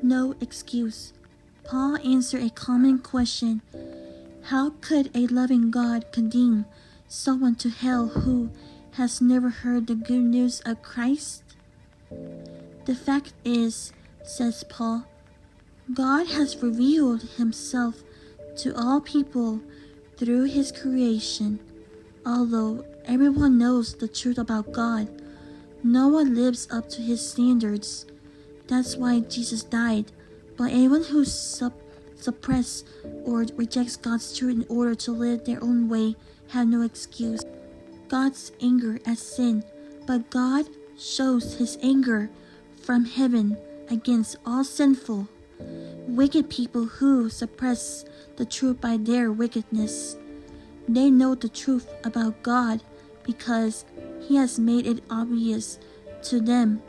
no excuse. Paul answered a common question. How could a loving God condemn someone to hell who has never heard the good news of Christ? The fact is, says Paul, God has revealed himself to all people through his creation. Although everyone knows the truth about God, no one lives up to his standards. That's why Jesus died. But anyone who suppresses or rejects God's truth in order to live their own way have no excuse. God's anger at sin, but God shows his anger from heaven against all sinful, wicked people who suppress the truth by their wickedness. They know the truth about God because he has made it obvious to them.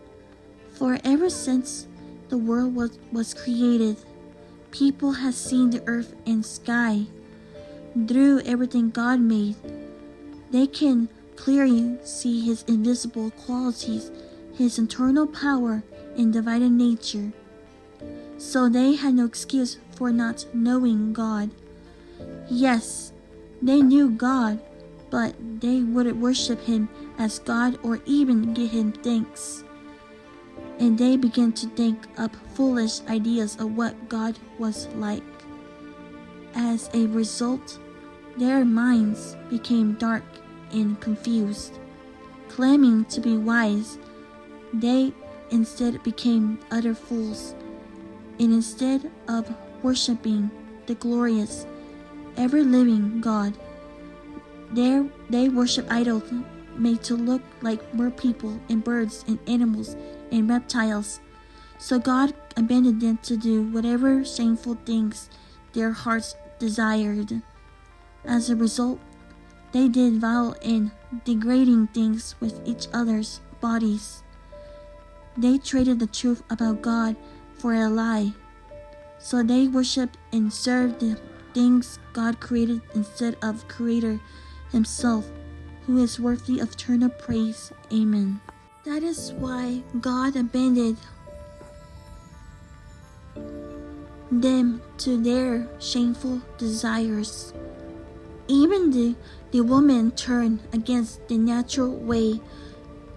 For ever since the world was created, people have seen the earth and sky. Through everything God made, they can clearly see his invisible qualities, his eternal power and divine nature. So they had no excuse for not knowing God. Yes, they knew God, but they wouldn't worship him as God or even give him thanks. And they began to think up foolish ideas of what God was like. As a result, their minds became dark and confused. Claiming to be wise, they instead became utter fools. And instead of worshiping the glorious, ever-living God, they worship idols made to look like more people and birds and animals and reptiles. So God abandoned them to do whatever shameful things their hearts desired. As a result, they did vile and degrading things with each other's bodies. They traded the truth about God for a lie. So they worshiped and served the things God created instead of Creator himself, who is worthy of eternal praise. Amen. That is why God abandoned them to their shameful desires. Even the woman turned against the natural way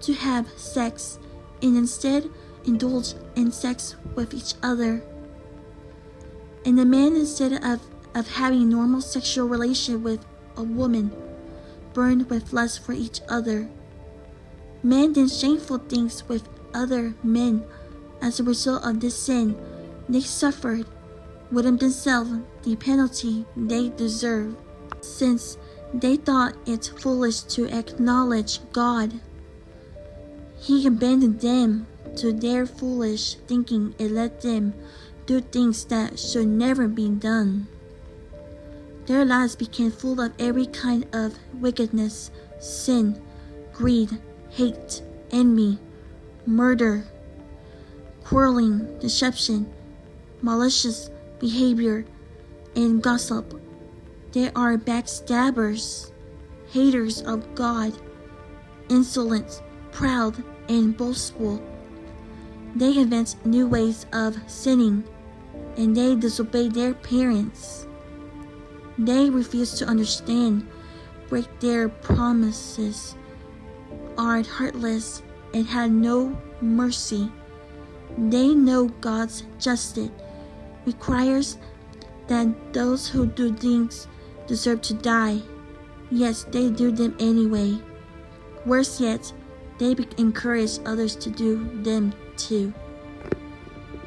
to have sex and instead indulged in sex with each other. And the man, instead of having normal sexual relation with a woman, burned with lust for each other. Men did shameful things with other men. As a result of this sin, they suffered within themselves the penalty they deserve, since they thought it foolish to acknowledge God. He abandoned them to their foolish thinking and let them do things that should never be done. Their lives became full of every kind of wickedness, sin, greed, hate, envy, murder, quarreling, deception, malicious behavior, and gossip. They are backstabbers, haters of God, insolent, proud, and boastful. They invent new ways of sinning, and they disobey their parents. They refuse to understand, break their promises, are heartless, and have no mercy. They know God's justice requires that those who do things deserve to die, yet they do them anyway. Worse yet, they encourage others to do them too.